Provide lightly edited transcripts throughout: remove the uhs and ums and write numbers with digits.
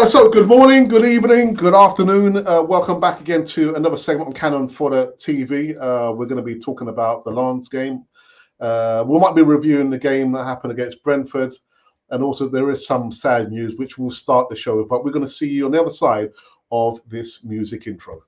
So good morning, good evening, good afternoon. Welcome back again to another segment on Canon Fodder TV. We're going to be talking about the Lens game. We might be reviewing the game that happened against Brentford. And also there is some sad news, which will start the show. But we're going to see you on the other side of this music intro.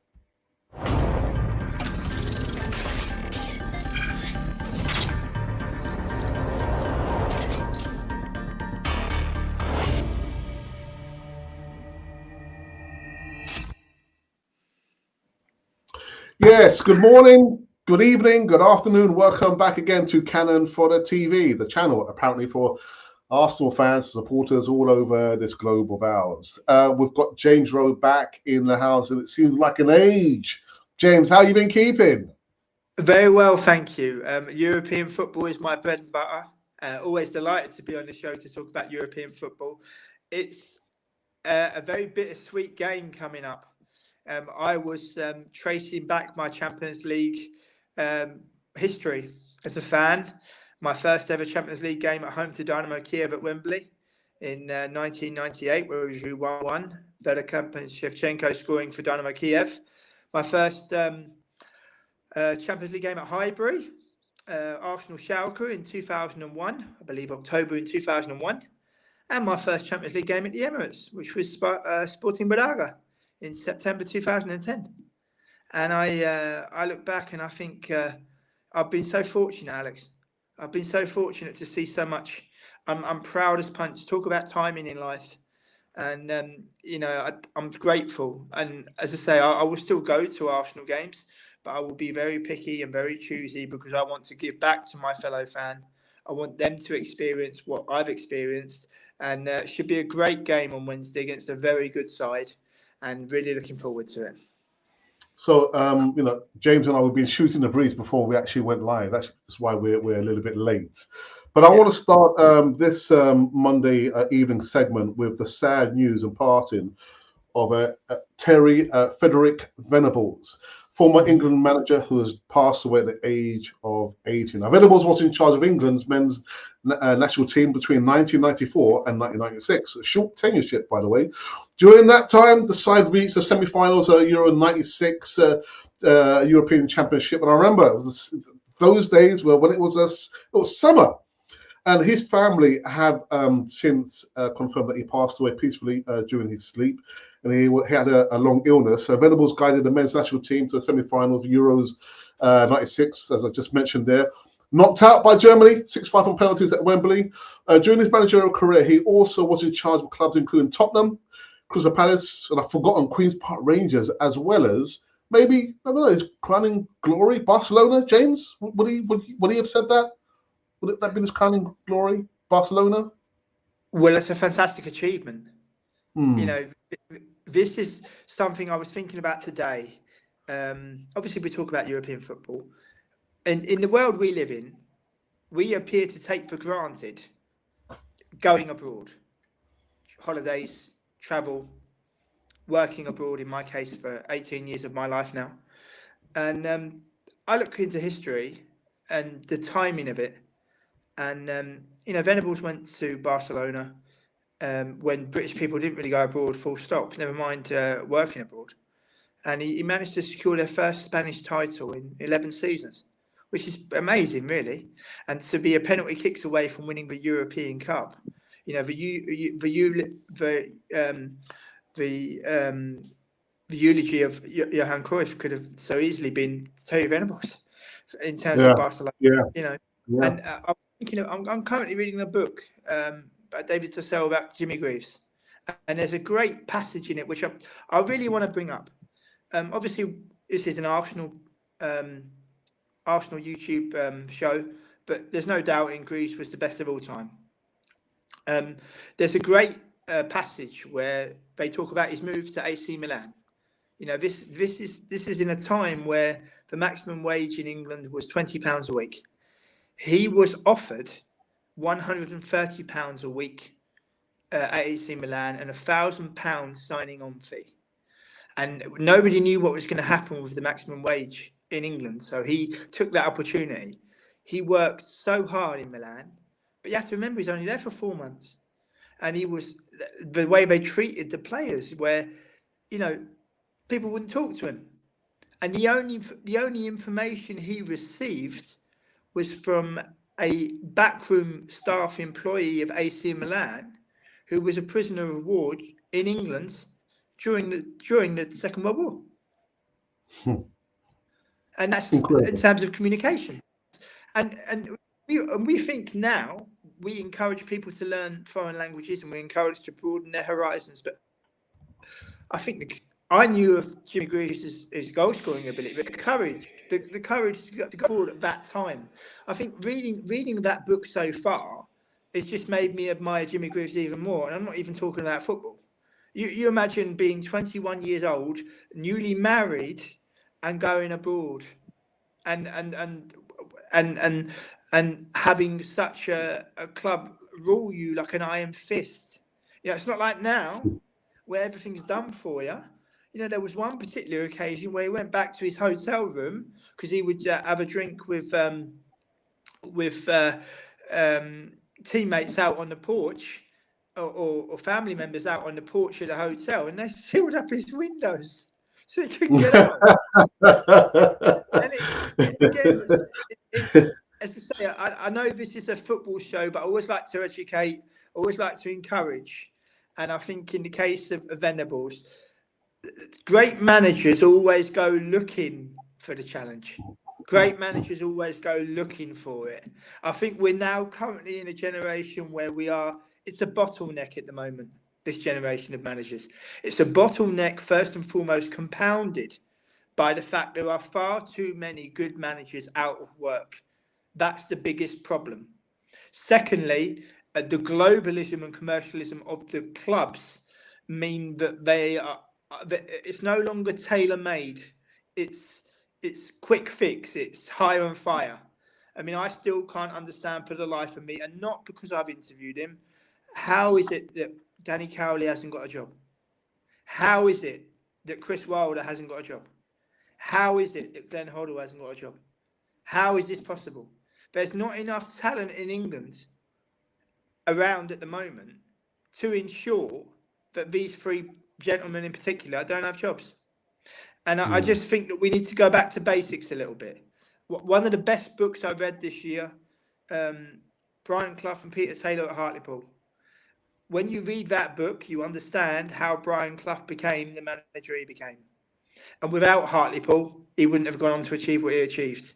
Yes, good morning, good evening, good afternoon. Welcome back again to Canon Fodder TV, the channel apparently for Arsenal fans, supporters all over this globe of ours. We've got James Rowe back in the house, and it seems like an age. James, how you been keeping? Very well, thank you. European football is my bread and butter. Always delighted to be on the show to talk about European football. It's a very bittersweet game coming up. I was tracing back my Champions League history as a fan. My first ever Champions League game at home to Dynamo Kiev at Wembley in 1998, where we drew 1-1. Venables and Shevchenko scoring for Dynamo Kiev. My first Champions League game at Highbury, Arsenal Schalke in 2001, I believe October in 2001. And my first Champions League game at the Emirates, which was Sporting Braga in September 2010. And I look back and I think I've been so fortunate, Alex. I've been so fortunate to see so much. I'm proud as punch. Talk about timing in life. And, I'm grateful. And as I say, I will still go to Arsenal games, but I will be very picky and very choosy because I want to give back to my fellow fan. I want them to experience what I've experienced. And it should be a great game on Wednesday against a very good side. And really looking forward to it. So, James and I have been shooting the breeze before we actually went live. That's why we're a little bit late. But I want to start this Monday evening segment with the sad news and passing of Terry Frederick Venables, former England manager who has passed away at the age of 80. Now, Venables was in charge of England's men's national team between 1994 and 1996. A short tenureship, by the way. During that time, the side reached the semi-finals of Euro 96 European Championship. And I remember it was those days when it was summer. And his family have since confirmed that he passed away peacefully during his sleep. And he had a long illness. So Venables guided the men's national team to the semi-finals of Euros 96, as I just mentioned there. Knocked out by Germany, 6-5 on penalties at Wembley. During his managerial career, he also was in charge of clubs including Tottenham, Crystal Palace, and I've forgotten Queen's Park Rangers, as well as maybe, I don't know, his crowning glory, Barcelona. James, would he have said that? Would it have been his crowning glory, Barcelona? Well, it's a fantastic achievement. This is something I was thinking about today. Obviously, we talk about European football. And in the world we live in, we appear to take for granted going abroad, holidays, travel, working abroad, in my case, for 18 years of my life now. And I look into history and the timing of it. And, Venables went to Barcelona when British people didn't really go abroad, full stop, never mind working abroad. And he managed to secure their first Spanish title in 11 seasons, which is amazing, really. And to be a penalty kicks away from winning the European Cup. The eulogy of Johan Cruyff could have so easily been Terry Venables in terms of Barcelona. And I'm currently reading a book by David Tussell about Jimmy Greaves, and there's a great passage in it which I really want to bring up. Obviously, this is an Arsenal YouTube show, but there's no doubting Greaves was the best of all time. There's a great passage where they talk about his move to AC Milan. This is in a time where the maximum wage in England was £20 a week. He was offered £130 a week at AC Milan and £1,000 signing on fee. And nobody knew what was going to happen with the maximum wage in England. So he took that opportunity. He worked so hard in Milan, but you have to remember he's only there for 4 months. and he was the way they treated the players, where people wouldn't talk to him, and the only information he received was from a backroom staff employee of AC Milan, who was a prisoner of war in England during the Second World War. And that's incredible in terms of communication. And we think now we encourage people to learn foreign languages, and we encourage to broaden their horizons. But I think I knew of Jimmy Greaves' his goal scoring ability, but the courage to go forward at that time. I think reading that book so far, it's just made me admire Jimmy Greaves even more. And I'm not even talking about football. You imagine being 21 years old, newly married, and going abroad, and having such a club rule you like an iron fist. It's not like now where everything's done for you. There was one particular occasion where he went back to his hotel room because he would have a drink with teammates out on the porch, or family members out on the porch of the hotel, and they sealed up his windows so he couldn't get out. And as I say, I know this is a football show, but I always like to educate, always like to encourage. And I think in the case of Venables, great managers always go looking for the challenge. Great managers always go looking for it. I think we're now currently in a generation where it's a bottleneck at the moment, this generation of managers. It's a bottleneck, first and foremost, compounded by the fact there are far too many good managers out of work. That's the biggest problem. Secondly, the globalism and commercialism of the clubs mean that it's no longer tailor-made. It's quick fix. It's hire and fire. I mean, I still can't understand for the life of me, and not because I've interviewed him, how is it that Danny Cowley hasn't got a job? How is it that Chris Wilder hasn't got a job? How is it that Glenn Hoddle hasn't got a job? How is this possible? There's not enough talent in England around at the moment to ensure that these three gentlemen in particular don't have jobs. And I just think that we need to go back to basics a little bit. One of the best books I read this year, Brian Clough and Peter Taylor at Hartlepool. When you read that book, you understand how Brian Clough became the manager he became. And without Hartlepool, he wouldn't have gone on to achieve what he achieved.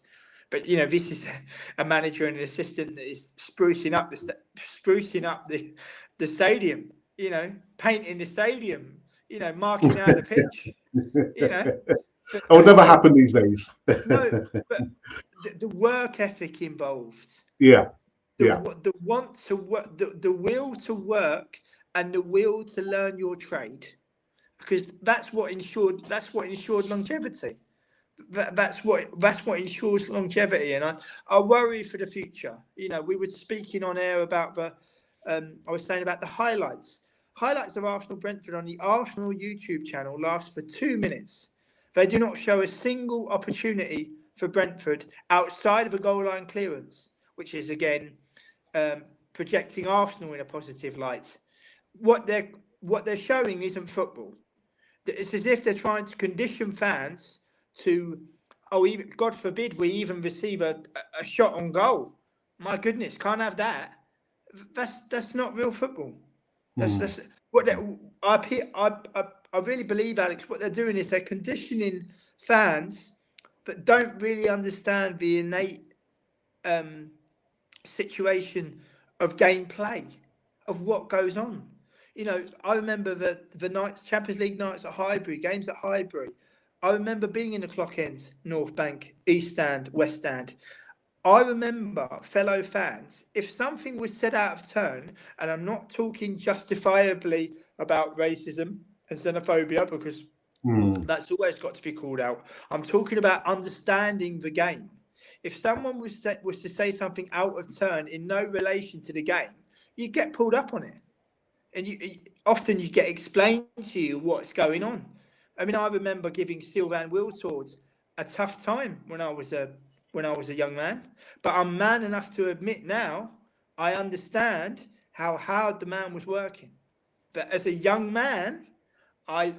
But, this is a manager and an assistant that is sprucing up the stadium, painting the stadium, marking out the pitch, It would never happen these days. No, but the work ethic involved. Yeah. The want to work, the will to work, and the will to learn your trade, because that's what ensured longevity. That's what ensures longevity. And I worry for the future. We were speaking on air about I was saying about the highlights. Highlights of Arsenal Brentford on the Arsenal YouTube channel last for 2 minutes. They do not show a single opportunity for Brentford outside of a goal line clearance, which is again projecting Arsenal in a positive light. What they're showing isn't football. It's as if they're trying to condition fans to, even, God forbid, we even receive a shot on goal. My goodness, can't have that. That's not real football. That's what I really believe, Alex. What they're doing is they're conditioning fans that don't really understand the innate situation of gameplay, of what goes on. I remember the nights, Champions League nights at Highbury, games at Highbury. I remember being in the clock ends, North Bank, East Stand, West Stand. I remember, fellow fans, if something was said out of turn, and I'm not talking justifiably about racism and xenophobia, because that's always got to be called out. I'm talking about understanding the game. If someone was to say something out of turn in no relation to the game, you get pulled up on it. And often you get explained to you what's going on. I mean, I remember giving Sylvain Wiltord a tough time when I was a young man. But I'm man enough to admit now, I understand how hard the man was working. But as a young man, I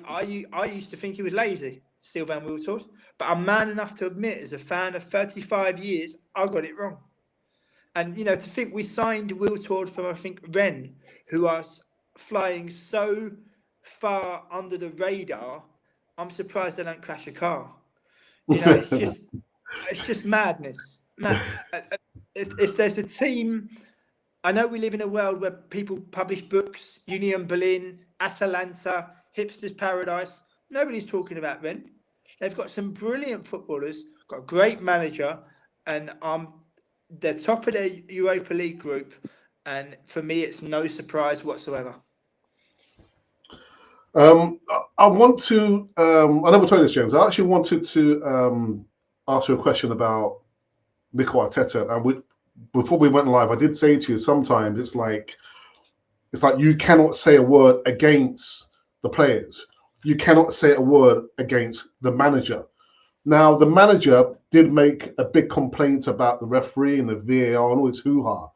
used to think he was lazy, Steele Van Wiltord. But I'm man enough to admit, as a fan of 35 years, I got it wrong. And, to think we signed Wiltord from, I think, Rennes, who are flying so far under the radar, I'm surprised they don't crash a car. It's just madness. If there's a team, I know we live in a world where people publish books, Union Berlin, Atalanta, Hipster's Paradise. Nobody's talking about Rennes. They've got some brilliant footballers, got a great manager, and they're top of their Europa League group. And for me, it's no surprise whatsoever. I want to, I never told you this, James. I actually wanted to ask you a question about Mikel Arteta. And before we went live, I did say to you, sometimes it's like you cannot say a word against the players. You cannot say a word against the manager. Now, the manager did make a big complaint about the referee and the VAR and all this hoo-ha,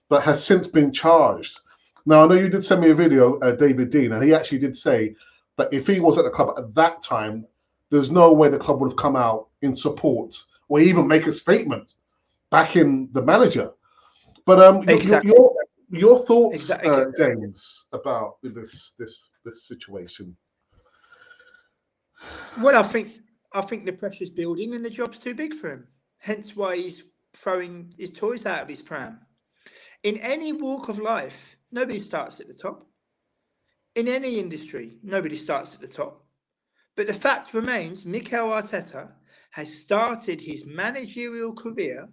but has since been charged. Now, I know you did send me a video, David Dean, and he actually did say that if he was at the club at that time, there's no way the club would have come out in support or even make a statement backing the manager. But Exactly. your thoughts, Exactly. James, about this situation? Well, I think the pressure's building and the job's too big for him. Hence why he's throwing his toys out of his pram. In any walk of life, nobody starts at the top. In any industry, nobody starts at the top. But the fact remains, Mikel Arteta has started his managerial career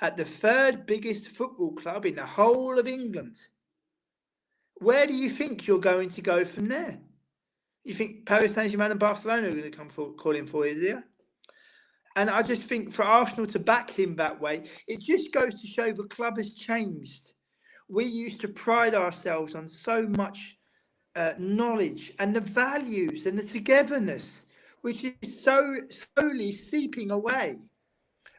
at the third biggest football club in the whole of England. Where do you think you're going to go from there? You think Paris Saint-Germain and Barcelona are going to come calling for you there? And I just think for Arsenal to back him that way, it just goes to show the club has changed. We used to pride ourselves on so much knowledge and the values and the togetherness, which is so slowly seeping away.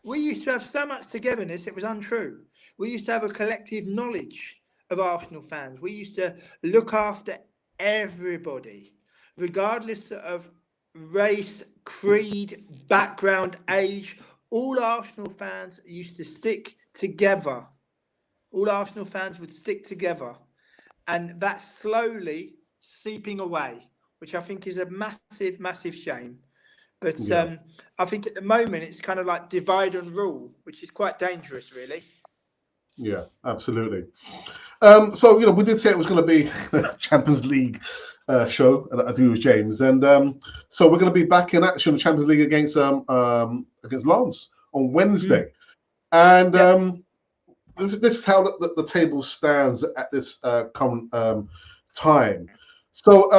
We used to have so much togetherness, it was untrue. We used to have a collective knowledge of Arsenal fans. We used to look after everybody, regardless of race, creed, background, age. All Arsenal fans used to stick together. All Arsenal fans would stick together. And that's slowly seeping away, which I think is a massive, massive shame. But I think at the moment it's kind of like divide and rule, which is quite dangerous, really. Yeah, absolutely. So, we did say it was going to be a Champions League show, and I do with James. And so we're going to be back in action in the Champions League against Lens on Wednesday. And this is how the table stands at this current time. So,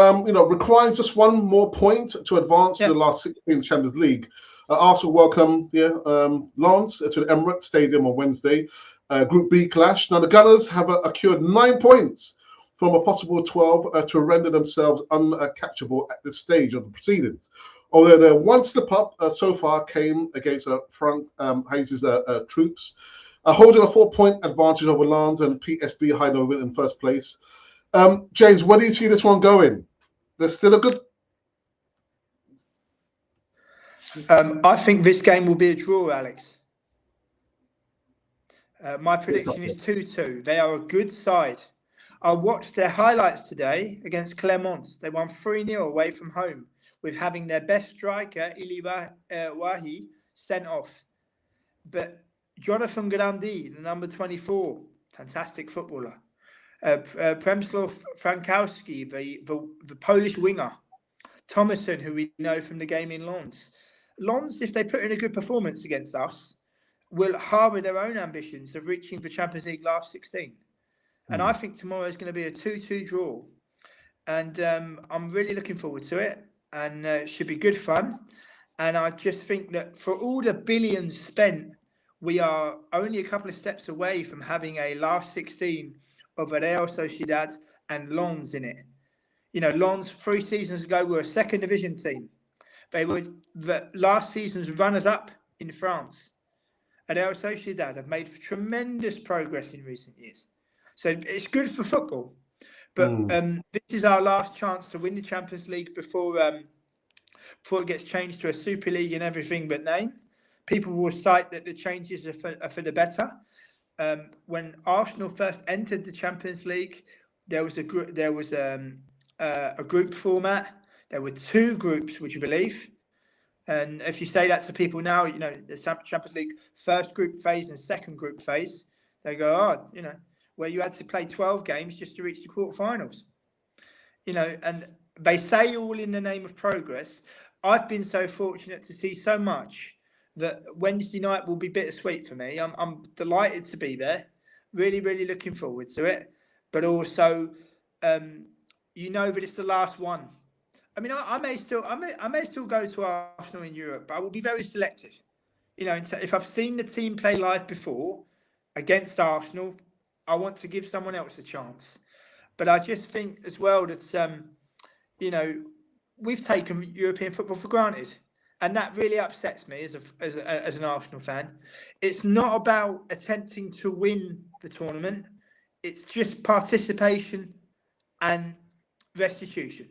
requiring just one more point to advance to the last 16 Champions League. Arsenal welcome Lens to the Emirates Stadium on Wednesday. Group B clash. Now, the Gunners have accrued 9 points from a possible 12 to render themselves uncatchable at this stage of the proceedings. Although their one slip up so far came against Frank Hayes' troops, holding a 4-point advantage over Lens and PSV Eindhoven in first place. James, where do you see this one going? There's still a good. I think this game will be a draw, Alex. My prediction is 2-2. They are a good side. I watched their highlights today against Clermont. They won 3-0 away from home, with having their best striker, Iliba Wahi, sent off. But Jonathan Grandi, the number 24, fantastic footballer. Przemysław Frankowski, the Polish winger. Thomason, who we know from the game in Lens. Lens, if they put in a good performance against us, will harbour their own ambitions of reaching the Champions League last 16. And I think tomorrow is going to be a 2-2 draw. And I'm really looking forward to it. And it should be good fun. And I just think that for all the billions spent, we are only a couple of steps away from having a last 16 of Real Sociedad and Lens in it. Lens 3 seasons ago were a second division team. They were the last season's runners-up in France. And Real Sociedad have made tremendous progress in recent years. So it's good for football. But this is our last chance to win the Champions League before it gets changed to a Super League and everything but name. People will cite that the changes are for the better. When Arsenal first entered the Champions League, there was a group format. There were 2 groups, would you believe? And if you say that to people now, the Champions League first group phase and second group phase, they go, where you had to play 12 games just to reach the quarterfinals. And they say all in the name of progress. I've been so fortunate to see so much that Wednesday night will be bittersweet for me. I'm delighted to be there. Really, really looking forward to it. But also, that it's the last one. I mean, I may still go to Arsenal in Europe, but I will be very selective. If I've seen the team play live before against Arsenal, I want to give someone else a chance. But I just think as well that, we've taken European football for granted. And that really upsets me as an Arsenal fan. It's not about attempting to win the tournament. It's just participation and restitution.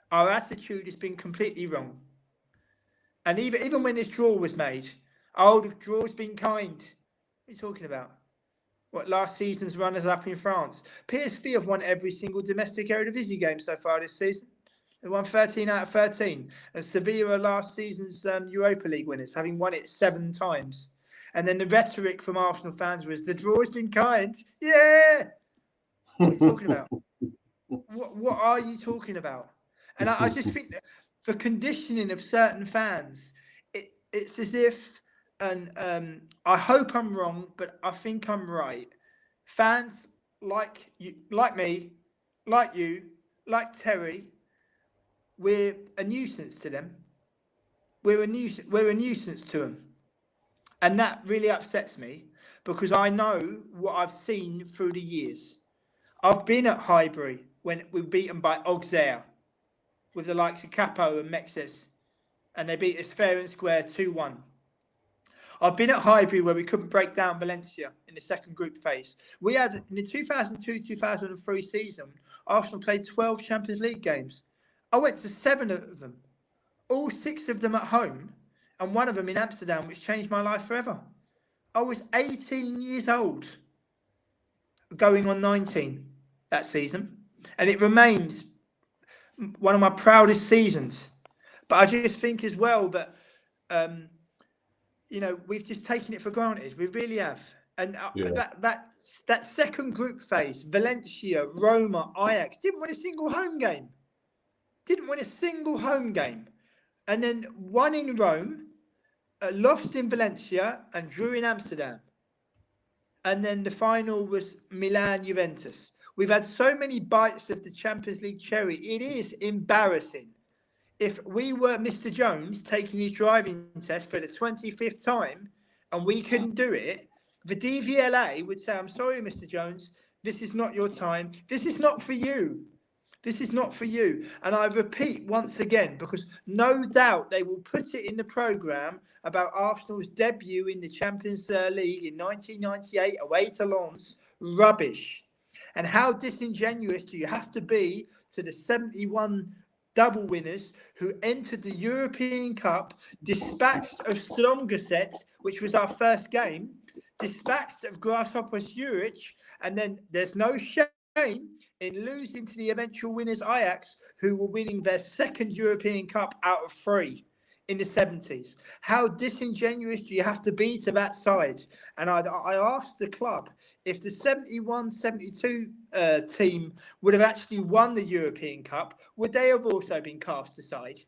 Our attitude has been completely wrong. And even when this draw was made, the draw's been kind. What are you talking about? What, last season's runners-up in France? PSV have won every single domestic Eredivisie game so far this season. They won 13 out of 13. And Sevilla are last season's Europa League winners, having won it 7 times. And then the rhetoric from Arsenal fans was, the draw has been kind. Yeah! What are you talking about? What are you talking about? And I just think that the conditioning of certain fans, it's as if, and I hope I'm wrong, but I think I'm right. Fans like you, like me, like you, like Terry, we're a nuisance to them. We're a nuisance to them. And that really upsets me because I know what I've seen through the years. I've been at Highbury when we were beaten by Auxerre with the likes of Capo and Mexes, and they beat us fair and square 2-1. I've been at Highbury where we couldn't break down Valencia in the second group phase. We had, in the 2002-2003 season, Arsenal played 12 Champions League games. I went to 7 of them, all 6 of them at home, and 1 of them in Amsterdam, which changed my life forever. I was 18 years old, going on 19 that season, and it remains one of my proudest seasons. But I just think as well that, we've just taken it for granted. We really have. And that second group phase, Valencia, Roma, Ajax, didn't win a single home game. And then won in Rome, lost in Valencia, and drew in Amsterdam. And then the final was Milan-Juventus. We've had so many bites of the Champions League cherry. It is embarrassing. If we were Mr. Jones taking his driving test for the 25th time and we couldn't do it, the DVLA would say, I'm sorry, Mr. Jones, this is not your time. This is not for you. This is not for you. And I repeat once again, because no doubt they will put it in the programme about Arsenal's debut in the Champions League in 1998 away to Lens. Rubbish. And how disingenuous do you have to be to the 71 double winners who entered the European Cup, dispatched of Stromgeset, which was our first game, dispatched of Grasshopper Zurich, and then there's no shame in losing to the eventual winners Ajax, who were winning their second European Cup out of 3 in the 70s. How disingenuous do you have to be to that side? And I asked the club, if the 71-72 team would have actually won the European Cup, would they have also been cast aside?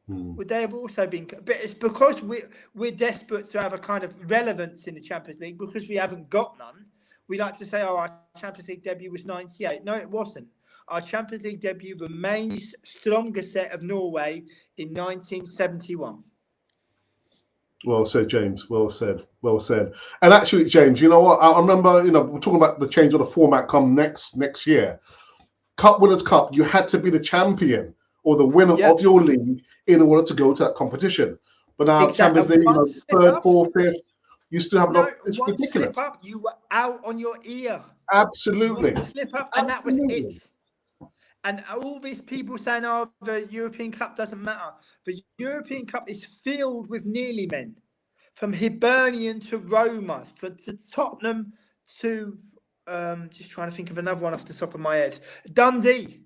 Would they have also been? But it's because we're desperate to have a kind of relevance in the Champions League because we haven't got none. We like to say, our Champions League debut was 98. No, it wasn't. Our Champions League debut remains Stromgeset of Norway in 1971. Well said, James. Well said. Well said. And actually, James, you know what? I remember, we're talking about the change of the format come next year. Cup Winners' Cup, you had to be the champion or the winner of your league in order to go to that competition. But now Champions League, 3rd, 4th, 5th, used to have No, it's one ridiculous. slip up, you were out on your ear. Absolutely. One slip up, and that was it. And all these people saying, "Oh, the European Cup doesn't matter." The European Cup is filled with nearly men, from Hibernian to Roma, to Tottenham to just trying to think of another one off the top of my head. Dundee,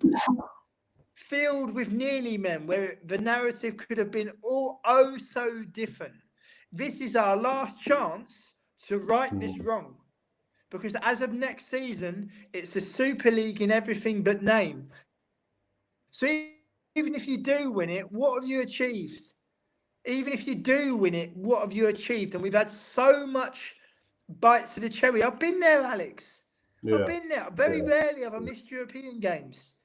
filled with nearly men, where the narrative could have been so different. This is our last chance to right this wrong. Because as of next season, it's a Super League in everything but name. So even if you do win it, what have you achieved? Even if you do win it, what have you achieved? And we've had so much bites to the cherry. I've been there, Alex. Yeah. I've been there. Very rarely have I missed European games.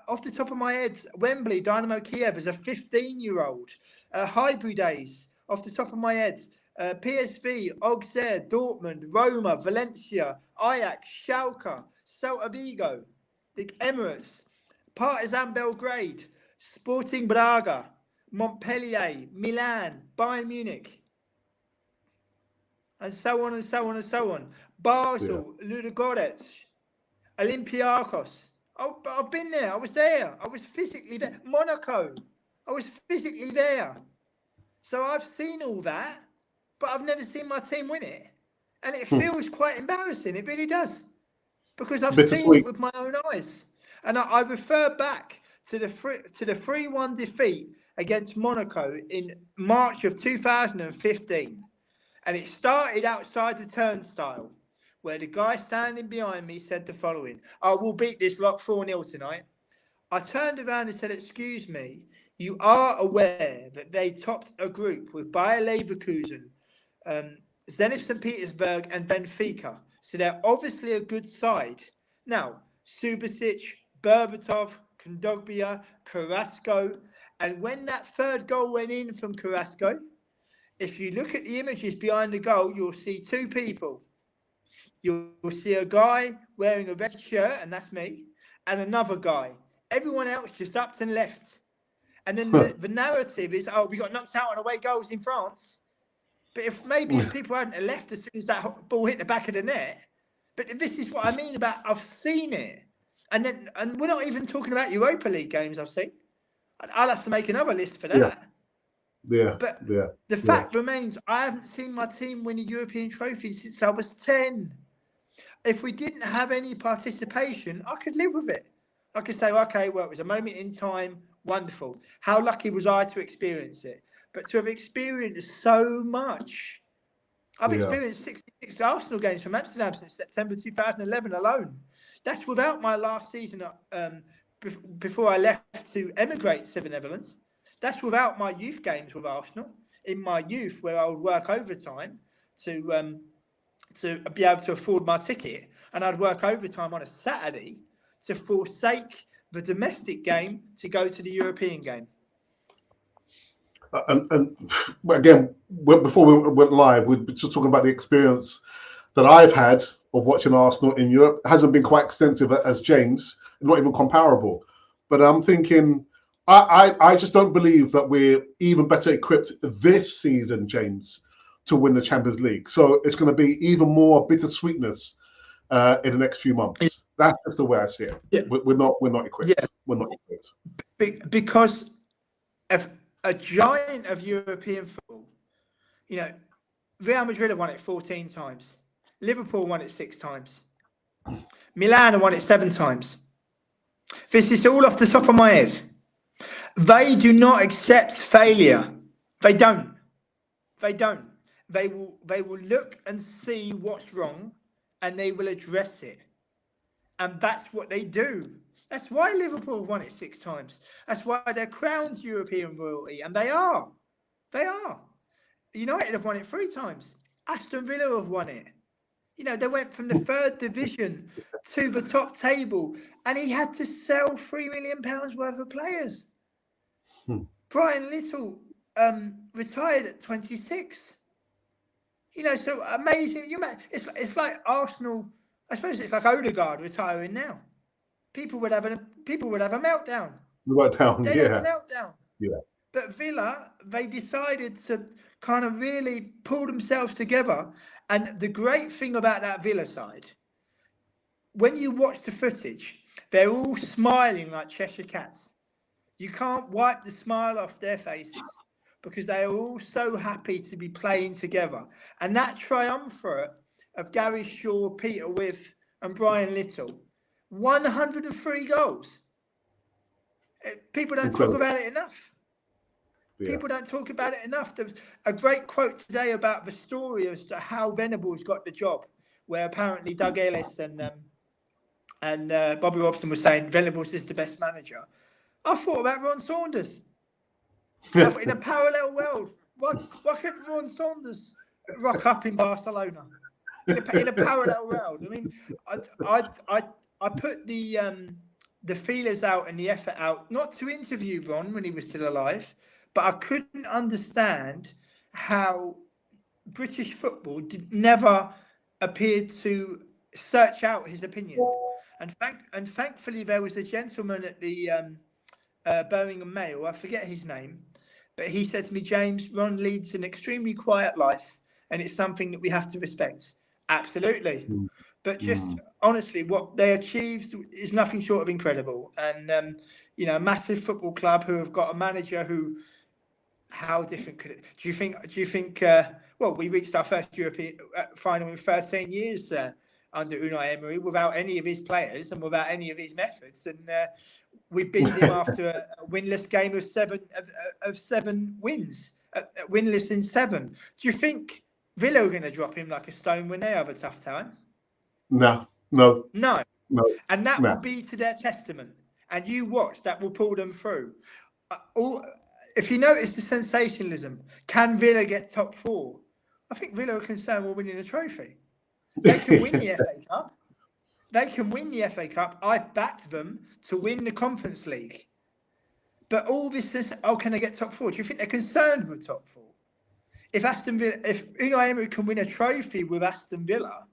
Off the top of my head, Wembley, Dynamo Kiev as a 15-year-old. Highbury days, off the top of my head. PSV, Auxerre, Dortmund, Roma, Valencia, Ajax, Schalke, Celta Vigo, the Emirates, Partizan Belgrade, Sporting Braga, Montpellier, Milan, Bayern Munich, and so on and so on and so on. Basel, Ludogorets, Olympiacos. Oh, but I've been there. I was there. I was physically there. Monaco. I was physically there. So I've seen all that, but I've never seen my team win it. And it feels quite embarrassing. It really does. Because I've seen it with my own eyes. And I refer back to the 3-1 defeat against Monaco in March of 2015. And it started outside the turnstile, where the guy standing behind me said the following: "Oh, we'll beat this lot 4-0 tonight." I turned around and said, "Excuse me, you are aware that they topped a group with Bayer Leverkusen, Zenit St. Petersburg and Benfica. So they're obviously a good side. Now, Subasic, Berbatov, Kondogbia, Carrasco, and when that third goal went in from Carrasco, if you look at the images behind the goal, you'll see two people. You'll see a guy wearing a red shirt, and that's me, and another guy. Everyone else just upped and left. And then the narrative is, oh, we got knocked out on away goals in France. But if people hadn't left as soon as that ball hit the back of the net. But this is what I mean about I've seen it. And we're not even talking about Europa League games I've seen. I'll have to make another list for that. But the fact remains, I haven't seen my team win a European trophy since I was 10. If we didn't have any participation, I could live with it. I could say, okay, well, it was a moment in time. Wonderful. How lucky was I to experience it? But to have experienced so much. I've experienced 66 Arsenal games from Amsterdam since September 2011 alone. That's without my last season before I left to emigrate to the Netherlands. That's without my youth games with Arsenal in my youth, where I would work overtime to be able to afford my ticket, and I'd work overtime on a Saturday to forsake the domestic game to go to the European game. And again, before we went live, we're just talking about the experience that I've had of watching Arsenal in Europe. It hasn't been quite extensive as James, not even comparable. But I'm thinking, I just don't believe that we're even better equipped this season, James, to win the Champions League. So it's going to be even more bittersweetness in the next few months. That's just the way I see it. Yeah. We're not equipped. Yeah. We're not equipped. Because of a giant of European football, Real Madrid have won it 14 times. Liverpool won it 6 times. Milan have won it 7 times. This is all off the top of my head. They do not accept failure. They don't. They will look and see what's wrong, and they will address it. And that's what they do. That's why Liverpool won it 6 times. That's why they're crowned European royalty, and they are. United have won it 3 times. Aston Villa have won it. They went from the 3rd division to the top table, and he had to sell £3 million worth of players. Brian Little retired at 26. So amazing. It's like Arsenal. I suppose it's like Odegaard retiring now. People would have a meltdown. They'd have a meltdown. Yeah. But Villa, they decided to kind of really pull themselves together. And the great thing about that Villa side, when you watch the footage, they're all smiling like Cheshire Cats. You can't wipe the smile off their faces because they are all so happy to be playing together. And that triumvirate of Gary Shaw, Peter With, and Brian Little, 103 goals. People don't talk about it enough. Yeah. People don't talk about it enough. There was a great quote today about the story as to how Venables got the job, where apparently Doug Ellis and Bobby Robson were saying Venables is the best manager. I thought about Ron Saunders. I thought, in a parallel world, why couldn't Ron Saunders rock up in Barcelona? In a parallel world. I mean, I put the feelers out and the effort out, not to interview Ron when he was still alive, but I couldn't understand how British football never appeared to search out his opinion. And thankfully, there was a gentleman at the Birmingham Mail, I forget his name, but he said to me, James, Ron leads an extremely quiet life, and it's something that we have to respect. Absolutely. But just honestly, what they achieved is nothing short of incredible. And, a massive football club who have got a manager who, how different could it? Do you think, we reached our first European final in 13 years under Unai Emery without any of his players and without any of his methods. And we beat him after a winless game of seven wins, winless in 7. Do you think Villa are going to drop him like a stone when they have a tough time? No. And that will be to their testament. And you watch, that will pull them through. If you notice the sensationalism, can Villa get top 4? I think Villa are concerned with winning a trophy. They can win the FA Cup. I've backed them to win the Conference League. But all this is, can they get top 4? Do you think they're concerned with top 4? If Unai Emery can win a trophy with Aston Villa,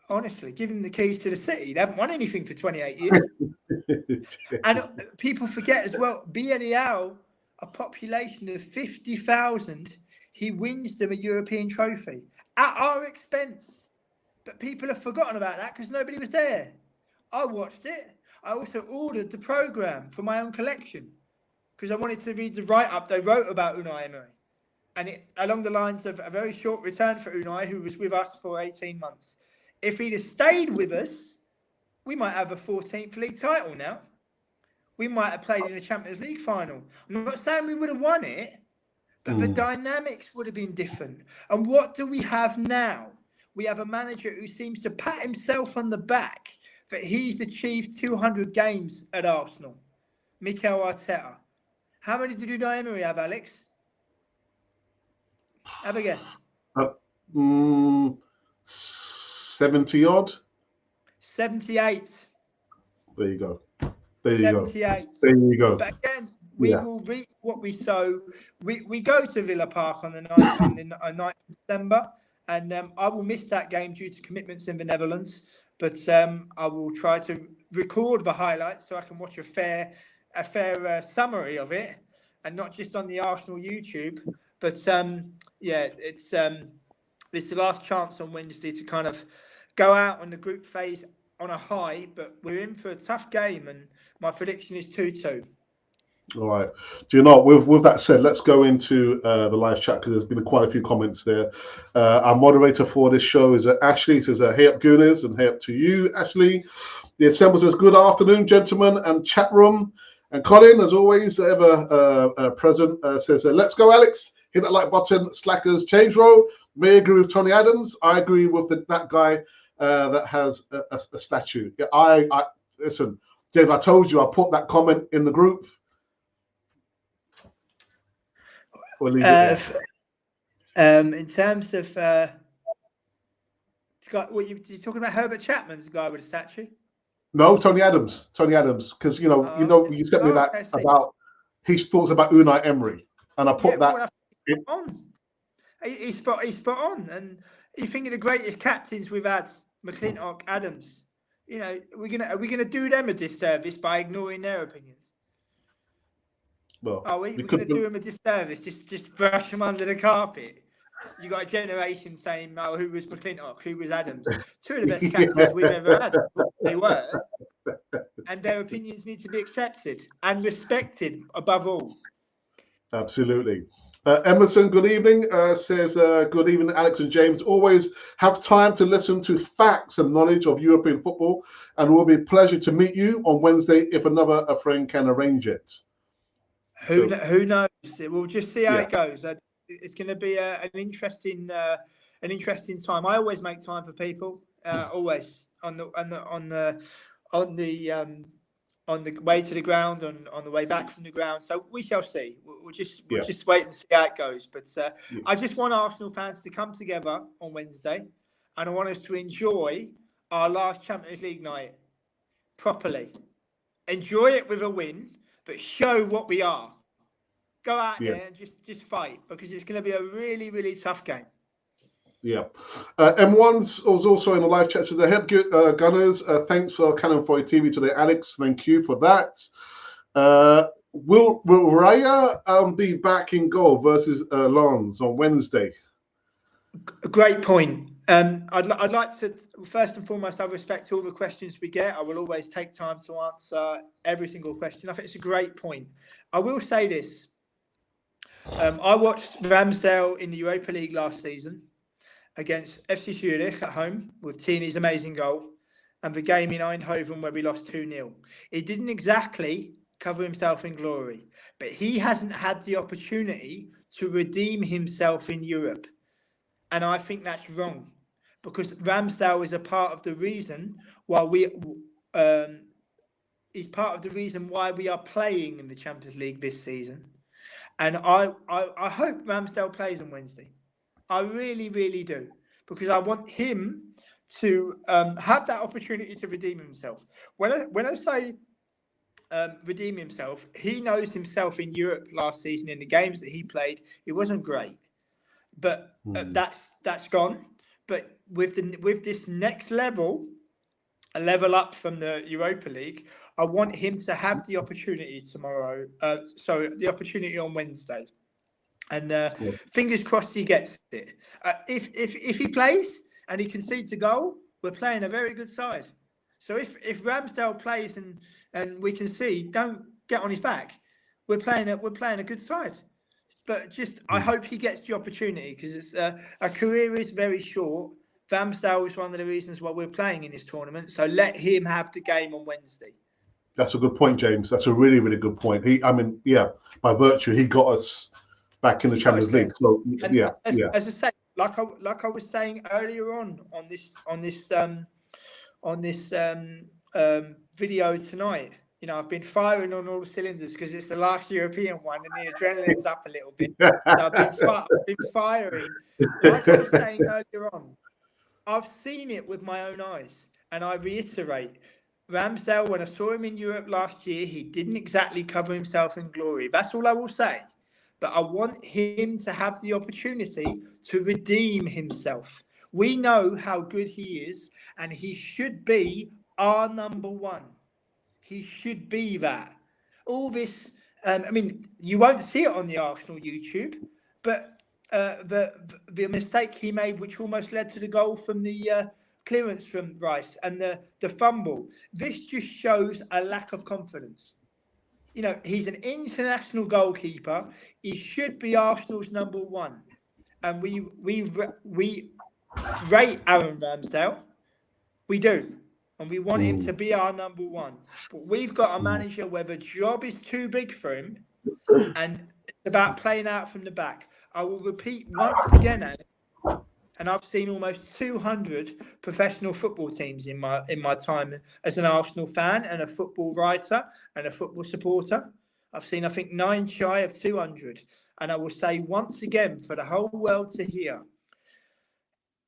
honestly, give him the keys to the city. They haven't won anything for 28 years. And people forget as well, Villarreal, a population of 50,000, he wins them a European trophy at our expense. But people have forgotten about that because nobody was there. I watched it. I also ordered the programme for my own collection because I wanted to read the write-up they wrote about Unai Emery. And it along the lines of a very short return for Unai, who was with us for 18 months. If he'd have stayed with us, we might have a 14th league title now. We might have played in a Champions League final. I'm not saying we would have won it, but the dynamics would have been different. And what do we have now? We have a manager who seems to pat himself on the back that he's achieved 200 games at Arsenal. Mikel Arteta. How many did Unai Emery have, Alex? Have a guess. 70 odd. 78. There you go. 78. There you go. But again, we will reap what we sow. We go to Villa Park on the 9th of December. And I will miss that game due to commitments in the Netherlands. But I will try to record the highlights so I can watch a fair summary of it, and not just on the Arsenal YouTube. But it's the last chance on Wednesday to kind of go out on the group phase on a high. But we're in for a tough game, and my prediction is 2-2. All right. Do you know, with that said, let's go into the live chat because there's been quite a few comments there. Our moderator for this show is Ashley. It says, hey up Gooners, and hey up to you, Ashley. The Assemble says, good afternoon, gentlemen and chat room. And Colin, as always, ever present, says, let's go, Alex. Hit that like button. Slackers, change row. May agree with Tony Adams. I agree with that guy that has a statue. Yeah, I listen, Dave, I told you I put that comment in the group. In terms of what you're talking about, Herbert Chapman's guy with a statue? No, Tony Adams, because you sent me that about his thoughts about Unai Emery, and I put that on. He's spot on, and you think of the greatest captains we've had, McClintock, Adams. Are we gonna do them a disservice by ignoring their opinions? Well, Oh, we're we going could to do him a disservice. Just brush him under the carpet. You got a generation saying, "Oh, who was McClintock? Who was Adams?" Two of the best captains we've ever had. They were, and their opinions need to be accepted and respected above all. Absolutely. Emerson, good evening. Says, good evening, Alex and James. Always have time to listen to facts and knowledge of European football, and it will be a pleasure to meet you on Wednesday if another friend can arrange it. Who knows? We'll just see how Yeah. it goes. It's going to be an interesting time. I always make time for people. Always on the way to the ground, on the way back from the ground. So we shall see. We'll just wait and see how it goes. But I just want Arsenal fans to come together on Wednesday, and I want us to enjoy our last Champions League night properly. Enjoy it with a win, but show what we are. Go out there and just fight, because it's going to be a really, really tough game. Yeah. M1 was also in the live chat. So the head gunners, thanks for Cannon Foy TV today, Alex. Thank you for that. Will Raya be back in goal versus Lens on Wednesday? Great point. I'd like to, first and foremost, I respect all the questions we get. I will always take time to answer every single question. I think it's a great point. I will say this. I watched Ramsdale in the Europa League last season against FC Zurich at home with Tierney's amazing goal, and the game in Eindhoven where we lost 2-0. He didn't exactly cover himself in glory, but he hasn't had the opportunity to redeem himself in Europe. And I think that's wrong, because Ramsdale is a part of the reason why he's part of the reason why we are playing in the Champions League this season. And I hope Ramsdale plays on Wednesday. I really, really do, because I want him to have that opportunity to redeem himself. When I say redeem himself, he knows himself in Europe last season in the games that he played. It wasn't great, but that's gone. But with this next level, a level up from the Europa League, I want him to have the opportunity tomorrow. The opportunity on Wednesday. And fingers crossed he gets it. If he plays and he concedes a goal, we're playing a very good side. So if Ramsdale plays and we concede, don't get on his back. We're playing a good side. But just I hope he gets the opportunity, because it's a career is very short. Ramsdale is one of the reasons why we're playing in this tournament. So let him have the game on Wednesday. That's a good point, James. That's a really, really good point. By virtue, he got us back in the Champions League. So as I say, like I was saying earlier on this video tonight, I've been firing on all the cylinders because it's the last European one and the adrenaline's up a little bit. So I've been firing. Like I was saying earlier on, I've seen it with my own eyes, and I reiterate, Ramsdale, when I saw him in Europe last year, he didn't exactly cover himself in glory. That's all I will say. But I want him to have the opportunity to redeem himself. We know how good he is, and he should be our number one. He should be that. All this, you won't see it on the Arsenal YouTube, but the mistake he made, which almost led to the goal from the clearance from Rice and the fumble, this just shows a lack of confidence. He's an international goalkeeper. He should be Arsenal's number one. And we rate Aaron Ramsdale. We do. And we want him to be our number one. But we've got a manager where the job is too big for him, and it's about playing out from the back. I will repeat once again, and I've seen almost 200 professional football teams in my time as an Arsenal fan and a football writer and a football supporter. I've seen, I think, 9 shy of 200. And I will say once again for the whole world to hear,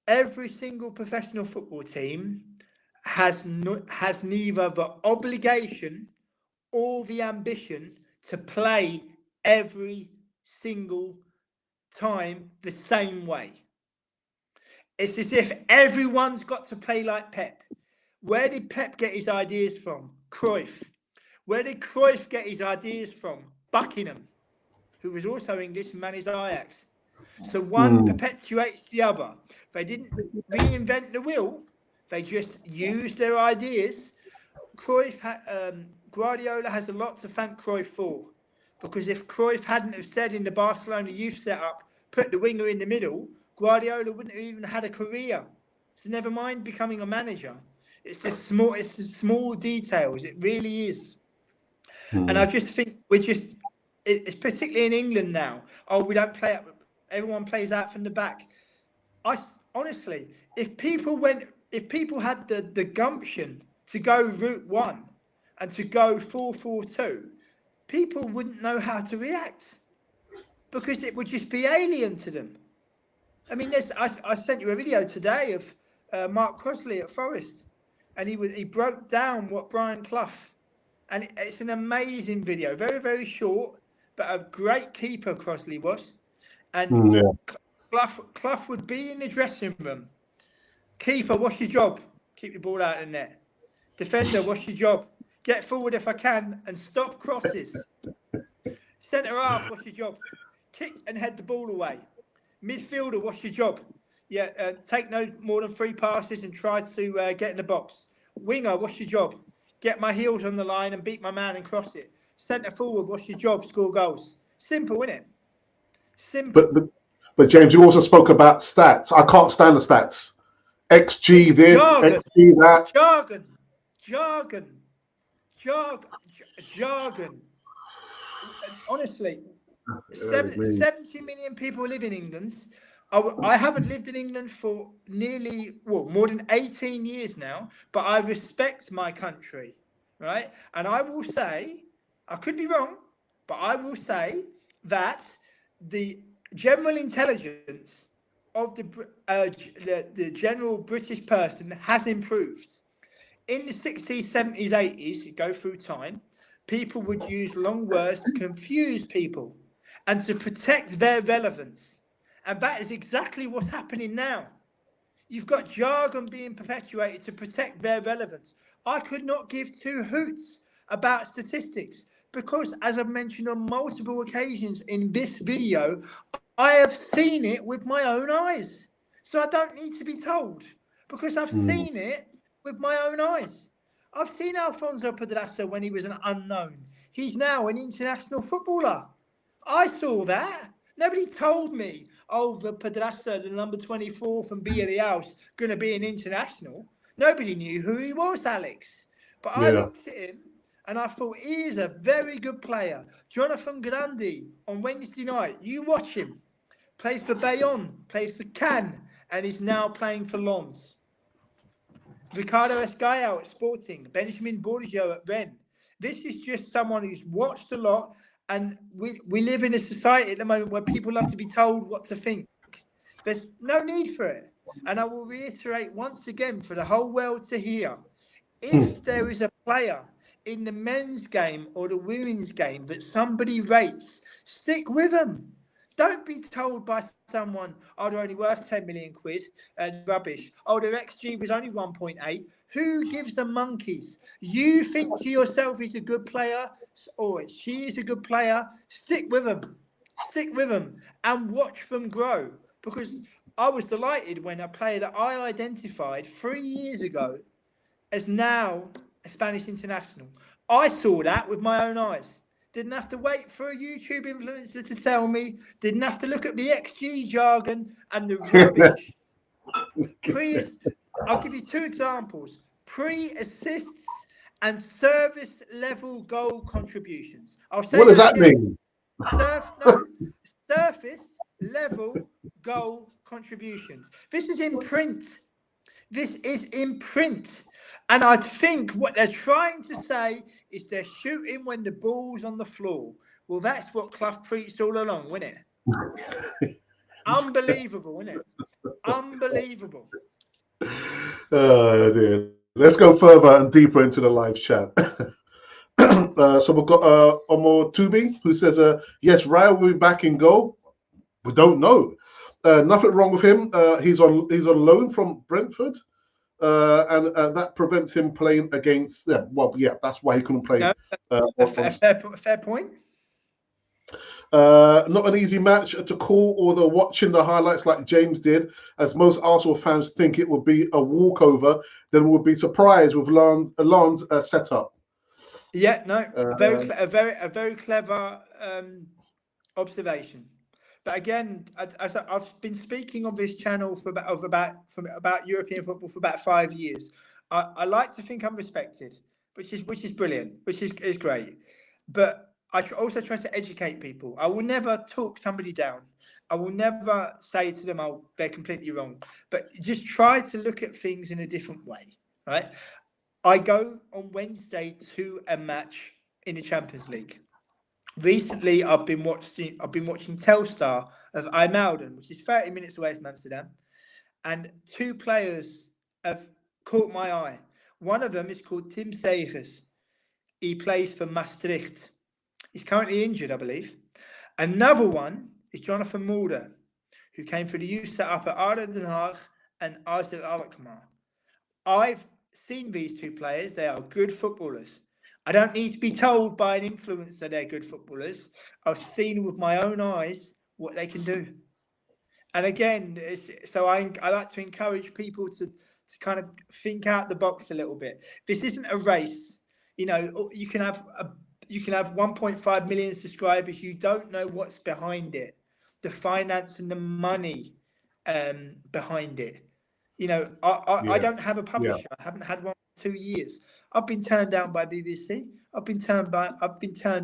every single professional football team has neither the obligation or the ambition to play every single time the same way. It's as if everyone's got to play like Pep. Where did Pep get his ideas from? Cruyff. Where did Cruyff get his ideas from? Buckingham. who was also English, managed Ajax. So one perpetuates the other. They didn't reinvent the wheel. They just used their ideas. Guardiola has a lot to thank Cruyff for. Because if Cruyff hadn't have said in the Barcelona youth setup, put the winger in the middle, Guardiola wouldn't have even had a career. So never mind becoming a manager. It's the small details. It really is. And I just think it's particularly in England now. Oh, we don't play up. Everyone plays out from the back. Honestly, if people had the gumption to go route one and to go 4-4-2, people wouldn't know how to react because it would just be alien to them. I mean, I sent you a video today of Mark Crossley at Forest, and he broke down what Brian Clough, and it's an amazing video, very, very short, but a great keeper Crossley was. And Clough would be in the dressing room. Keeper, what's your job? Keep the ball out of the net. Defender, what's your job? Get forward if I can and stop crosses. Centre half, what's your job? Kick and head the ball away. Midfielder, what's your job? Yeah, take no more than 3 passes and try to get in the box. Winger, what's your job? Get my heels on the line and beat my man and cross it. Centre forward, what's your job? Score goals. Simple, isn't it? Simple. But James, you also spoke about stats. I can't stand the stats. XG it's this, jargon. XG that. Jargon. Honestly, 70 million people live in England. I haven't lived in England for more than 18 years now, but I respect my country, right? And I will say, I could be wrong, but I will say that the general intelligence of the general British person has improved. In the 60s, 70s, 80s, you go through time, people would use long words to confuse people and to protect their relevance. And that is exactly what's happening now. You've got jargon being perpetuated to protect their relevance. I could not give 2 hoots about statistics because, as I've mentioned on multiple occasions in this video, I have seen it with my own eyes. So I don't need to be told because I've seen it with my own eyes. I've seen Alfonso Pedraza when he was an unknown. He's now an international footballer. I saw that. Nobody told me, the Pedraza, the number 24 from Villarreal's going to be an international. Nobody knew who he was, Alex. But I looked at him and I thought, he is a very good player. Jonathan Grandi on Wednesday night, you watch him. Plays for Bayonne, plays for Cannes, and is now playing for Lens. Ricardo Esgaio at Sporting, Benjamin Bourgeot at Rennes. This is just someone who's watched a lot, and we live in a society at the moment where people have to be told what to think. There's no need for it. And I will reiterate once again for the whole world to hear, if there is a player in the men's game or the women's game that somebody rates, stick with them. Don't be told by someone, they're only worth 10 million quid and rubbish. Their XG was only 1.8. Who gives them monkeys? You think to yourself he's a good player or she is a good player, stick with them. Stick with them and watch them grow. Because I was delighted when a player that I identified 3 years ago as now a Spanish international. I saw that with my own eyes. Didn't have to wait for a YouTube influencer to tell me. Didn't have to look at the XG jargon and the rubbish. I'll give you 2 examples. Pre-assists and service level goal contributions. What does that mean? Surface level goal contributions. This is in print. And I think what they're trying to say is they're shooting when the ball's on the floor. Well, that's what Clough preached all along, wasn't it? Unbelievable, isn't it? Unbelievable. Oh, dear. Let's go further and deeper into the live chat. So we've got Omar Tubi, who says, yes, Raya will be back in goal. We don't know. Nothing wrong with him. He's on loan from Brentford. And that prevents him playing against them. Well, yeah, that's why he couldn't play. No, a fair point. Not an easy match to call, although watching the highlights like James did, as most Arsenal fans think it would be a walkover, then would be surprised with Lens setup. Yeah, no, a very clever observation. But again, as I've been speaking on this channel for about European football for about 5 years, I like to think I'm respected, which is brilliant, which is great. But I also try to educate people. I will never talk somebody down. I will never say to them, "Oh, they're completely wrong." But just try to look at things in a different way, right? I go on Wednesday to a match in the Champions League. Recently, I've been watching Telstar of IJmuiden, which is 30 minutes away from Amsterdam, and two players have caught my eye. One of them is called Tim Segers. He plays for Maastricht. He's currently injured, I believe. Another one is Jonathan Mulder, who came for the youth set up at ADO Den Haag and AZ Alkmaar. I've seen these two players. They are good footballers. I don't need to be told by an influencer they're good footballers. I've seen with my own eyes what they can do. And again, so I like to encourage people to kind of think out the box a little bit. This isn't a race. You know, you can have 1.5 million subscribers. You don't know what's behind it, the finance and the money behind it. You know, I don't have a publisher. I haven't had one for 2 years. I've been turned down by BBC. I've been turned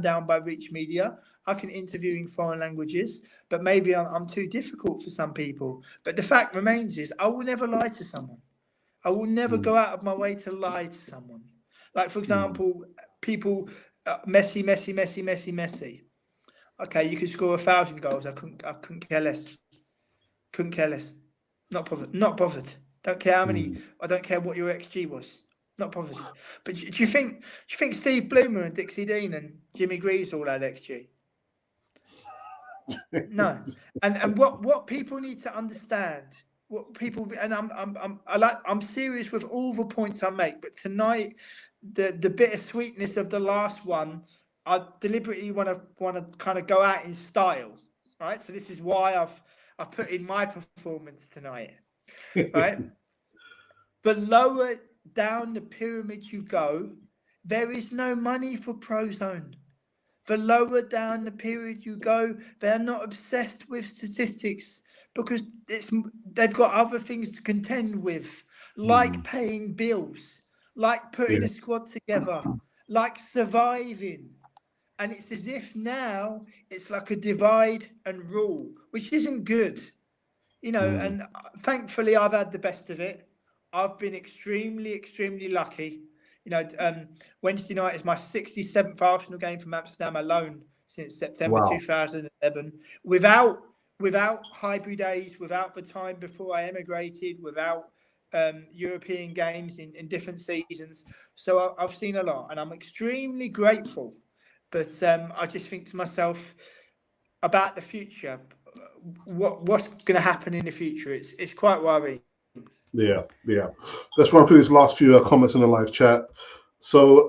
down by Reach Media. I can interview in foreign languages, but maybe I'm too difficult for some people. But the fact remains is I will never lie to someone. I will never go out of my way to lie to someone. Like, for example, people, Messi. Okay, you could score 1,000 goals. I couldn't care less. Couldn't care less. Not bothered. Don't care how many. I don't care what your XG was. Not bothered. But do you think Steve Bloomer and Dixie Dean and Jimmy Greaves all had XG? No. And what people need to understand, what people, and I'm serious with all the points I make, but tonight the bittersweetness of the last one, I deliberately want to kind of go out in style, right? So this is why I've put in my performance tonight, right? The lower down the pyramid you go, there is no money for Prozone. The lower down the pyramid you go, they're not obsessed with statistics because they've got other things to contend with, like paying bills, like putting a squad together, like surviving. And it's as if now it's like a divide and rule, which isn't good. You know, and thankfully I've had the best of it. I've been extremely, extremely lucky. You know, Wednesday night is my 67th Arsenal game from Amsterdam alone since September 2011. Without hybrid days, without the time before I emigrated, without European games in different seasons. So I've seen a lot, and I'm extremely grateful. But I just think to myself about the future. What's going to happen in the future? It's quite worrying. Yeah. Let's run through these last few comments in the live chat. So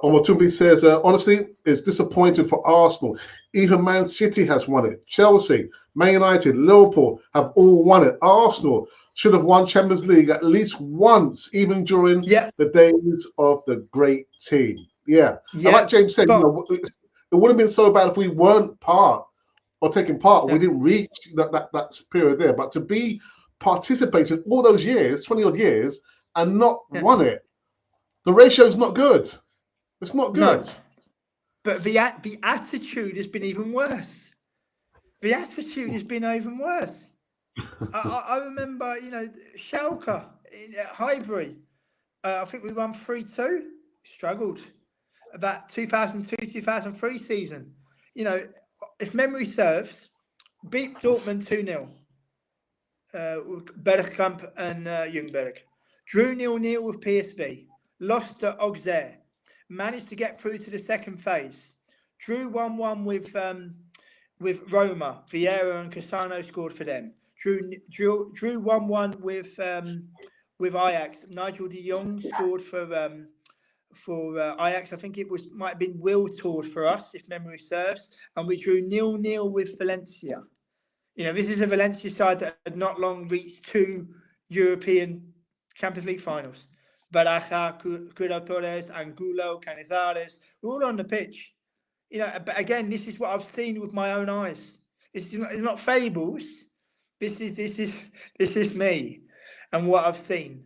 Omotumbi says, honestly, it's disappointing for Arsenal. Even Man City has won it. Chelsea, Man United, Liverpool have all won it. Arsenal should have won Champions League at least once, even during the days of the great team. And like James said, you know, it would have been so bad if we weren't taking part. We didn't reach that period there. But to be participating all those years, 20-odd years, and not won it, the ratio is not good. It's not good. No. But the attitude has been even worse. The attitude has been even worse. I remember, you know, Schalke at Highbury. I think we won 3-2. Struggled. That 2002-2003 season. You know, if memory serves, beat Dortmund 2-0. Bergkamp and Ljungberg. Drew 0-0 with PSV. Lost to Auxerre. Managed to get through to the second phase. Drew 1-1 with Roma. Vieira and Cassano scored for them. Drew 1-1 with Ajax. Nigel de Jong scored for Ajax. I think it might have been Will toured for us, if memory serves, and we drew 0-0 with Valencia. This is a Valencia side that had not long reached 2 European Champions League finals. Baraja, Cuero Torres, Angulo, Canizares, were all on the pitch. But again, this is what I've seen with my own eyes. It's not fables. This is me and what I've seen.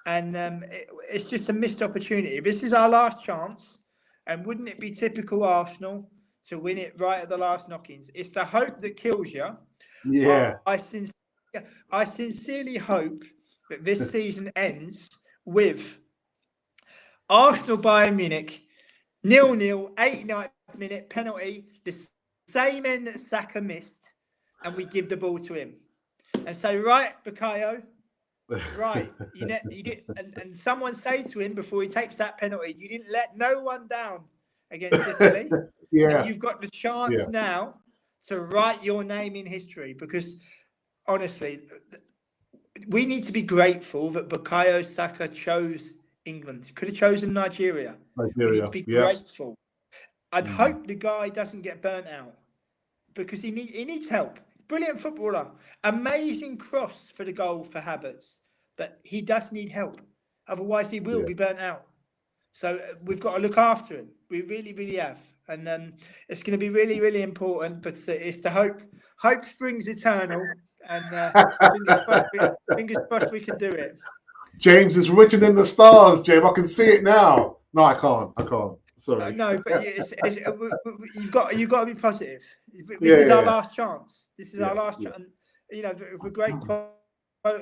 And it's just a missed opportunity. This is our last chance. And wouldn't it be typical Arsenal to win it right at the last knockings? It's the hope that kills you. Yeah. I sincerely hope that this season ends with Arsenal Bayern Munich 0-0, 89th minute penalty, the same end that Saka missed, and we give the ball to him and say, right, Bukayo, right, you did, and someone say to him before he takes that penalty, you didn't let no one down against Italy. Yeah. And you've got the chance now to write your name in history, because honestly, we need to be grateful that Bukayo Saka chose England. He could have chosen Nigeria. We need to be grateful. I'd hope the guy doesn't get burnt out, because he needs help. Brilliant footballer. Amazing cross for the goal for Havertz. But he does need help. Otherwise, he will be burnt out. So we've got to look after him. We really, really have. And it's going to be really, really important. But it's the hope. Hope springs eternal. And fingers crossed we can do it. James, is written in the stars, James. I can see it now. No, I can't. Sorry. No, but you've got to be positive. This is our last chance. This is our last chance. And, with a great quote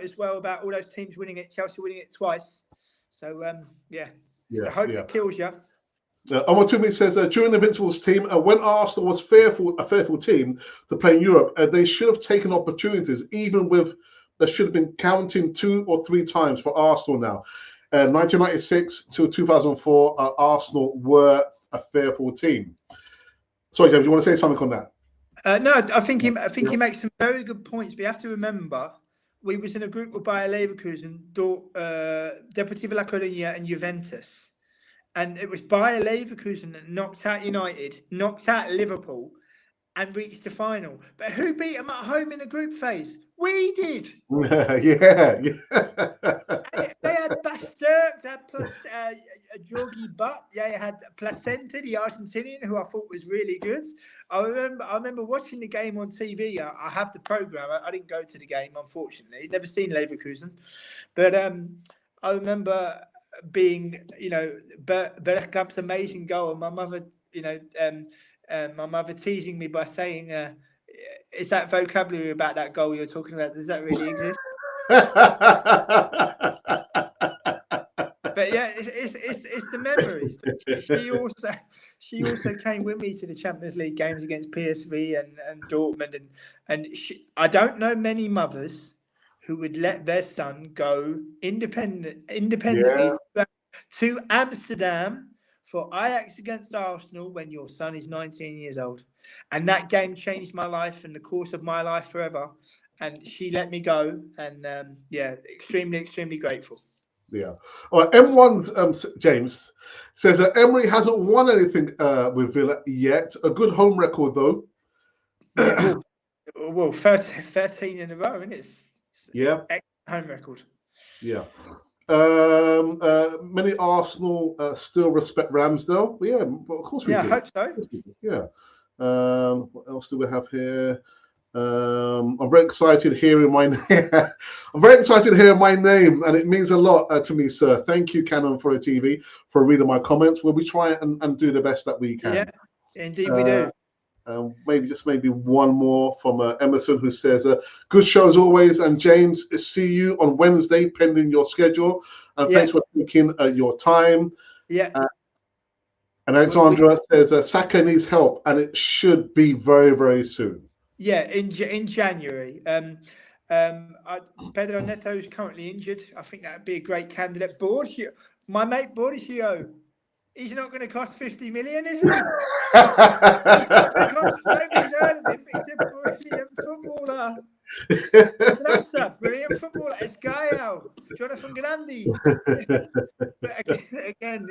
as well about all those teams winning it, Chelsea winning it twice. So, it's the hope that kills you. Omar Toomey says, during the Invincibles team, when Arsenal was a fearful team to play in Europe, they should have taken opportunities, even with they should have been counting 2 or 3 times for Arsenal now. 1996 to 2004, Arsenal were a fearful team. Sorry, James, you want to say something on that? No, I think he makes some very good points. But you have to remember, we was in a group with Bayer Leverkusen, Deportivo La Coruña, and Juventus. And it was Bayer Leverkusen that knocked out United, knocked out Liverpool, and reached the final. But who beat them at home in the group phase? We did. Yeah. And they had Basturk, they had Georgi Butt, they had Placenta, the Argentinian, who I thought was really good. I remember watching the game on TV. I have the program. I didn't go to the game, unfortunately. Never seen Leverkusen, but I remember being, Bergkamp's amazing goal, and my mother, my mother teasing me by saying, is that vocabulary about that goal you're talking about? Does that really exist? But yeah, it's the memories. She also came with me to the Champions League games against PSV and Dortmund, and I don't know many mothers who would let their son go independently to Amsterdam for Ajax against Arsenal when your son is 19 years old. And that game changed my life and the course of my life forever. And she let me go. And extremely, extremely grateful. Yeah. All right, M1's James says Emery hasn't won anything with Villa yet. A good home record, though. Well, 13 in a row, isn't it? Yeah. Home record. Yeah. Many Arsenal still respect Ramsdale. Yeah, of course we do. I hope so. Yeah. What else do we have here? I'm very excited hearing my name. I'm very excited hearing my name, and it means a lot to me, sir. Thank you, Canon for a TV, for reading my comments. Well, we try and do the best that we can. Yeah, indeed we do. Maybe one more from Emerson, who says, good show as always. And James, see you on Wednesday, pending your schedule. And thanks for taking your time. Yeah. And Alexandra says, Saka needs help, and it should be very, very soon. Yeah, in January. Pedro Neto is currently injured. I think that would be a great candidate. My mate Borussia, he's not going to cost 50 million, is he? He's not going to cost. Nobody's heard of him. He's a brilliant footballer. Brilliant footballer. Escaio, Jonathan Grandi. But again.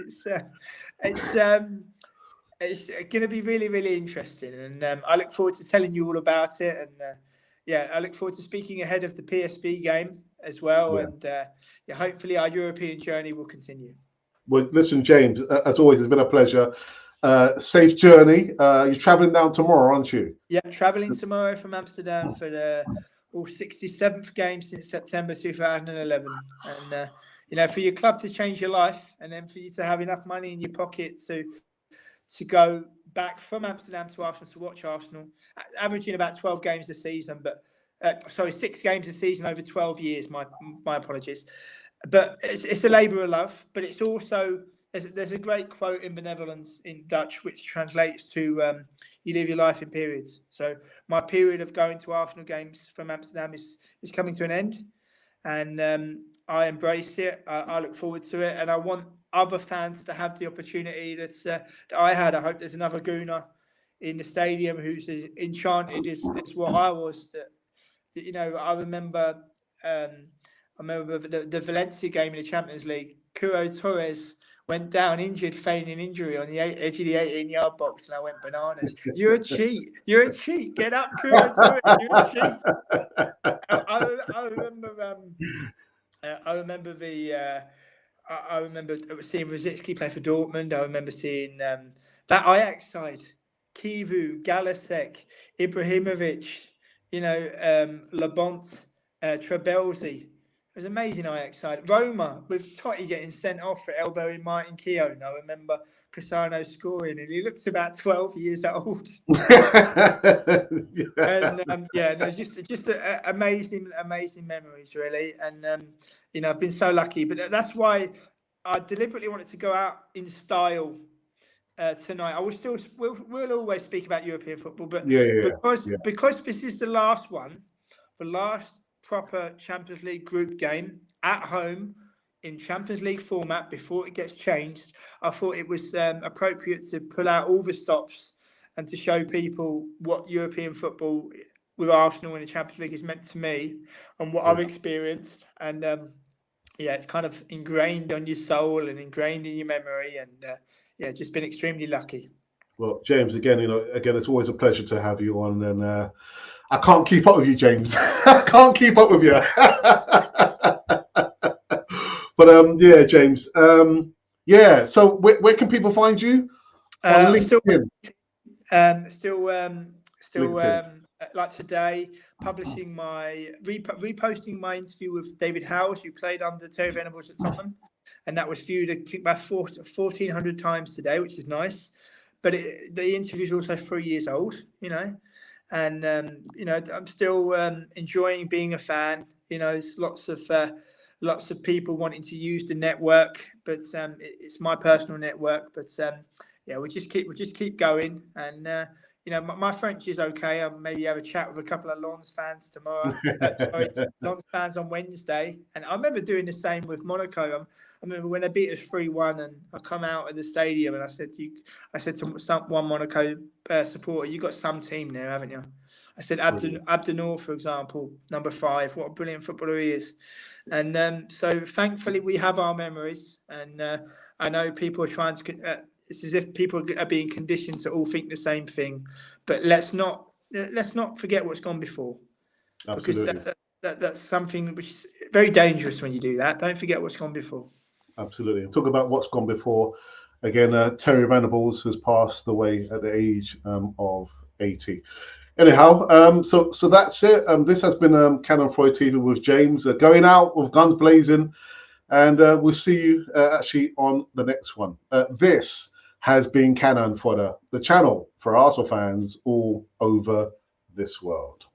It's going to be really, really interesting, and I look forward to telling you all about it. And I look forward to speaking ahead of the PSV game as well. Yeah. And hopefully our European journey will continue. Well, listen, James, as always, it's been a pleasure. Safe journey. You're traveling down tomorrow, aren't you? Yeah, traveling tomorrow from Amsterdam for the 67th game since September 2011. And for your club to change your life, and then for you to have enough money in your pocket to go back from Amsterdam to Arsenal to watch Arsenal, averaging about 12 games a season, but 6 games a season over 12 years. My apologies. But it's a labour of love, but it's also, there's a great quote in Benevolence in Dutch, which translates to you live your life in periods. So my period of going to Arsenal games from Amsterdam is coming to an end, and I embrace it. I look forward to it, and I want other fans to have the opportunity that I had. I hope there's another Gooner in the stadium who's as enchanted as what I was. I remember the Valencia game in the Champions League. Kuro Torres went down injured, feigning injury on the edge of the 18-yard box, and I went bananas. You're a cheat. You're a cheat. Get up, Kuro Torres. You're a cheat. I remember seeing Rosicky play for Dortmund. I remember seeing that Ajax side: Kivu, Galasek, Ibrahimovic, Labont, Trebelsi. It was amazing Ajax side. Roma with Totti getting sent off for elbowing Martin Keown. I remember Cassano scoring, and he looks about 12 years old. And just amazing memories, really. And I've been so lucky, but that's why I deliberately wanted to go out in style tonight. We'll always speak about European football, but because this is the last one, the last proper Champions League group game at home in Champions League format before it gets changed, I thought it was appropriate to pull out all the stops and to show people what European football with Arsenal in the Champions League is meant to me and what I've experienced. And it's kind of ingrained on your soul and ingrained in your memory. And just been extremely lucky. Well, James, again, it's always a pleasure to have you on. And I can't keep up with you, James. I can't keep up with you. But James. So where can people find you? On LinkedIn. Still like today, publishing reposting my interview with David Howes, who played under Terry Venables at Tottenham, and that was viewed I think about 1,400 times today, which is nice. But the interview is also 3 years old, and I'm still enjoying being a fan. There's lots of people wanting to use the network, but it's my personal network. But we'll just keep going. And my French is okay. I'll maybe have a chat with a couple of Lens fans tomorrow. Lens fans on Wednesday. And I remember doing the same with Monaco. I remember when they beat us 3-1, and I come out of the stadium and I said to one Monaco supporter, "You got some team there, haven't you?" I said, Abdenor, for example, number 5. What a brilliant footballer he is. And so thankfully we have our memories. And I know people are trying to... it's as if people are being conditioned to all think the same thing. But let's not forget what's gone before. Absolutely. Because that's something which is very dangerous when you do that. Don't forget what's gone before. Absolutely. And talk about what's gone before. Again, Terry Venables has passed away at the age of 80. Anyhow, so that's it. This has been Cannon Freud TV with James, going out with guns blazing, and we'll see you actually on the next one. This has been Cannon Fodder, the channel for Arsenal fans all over this world.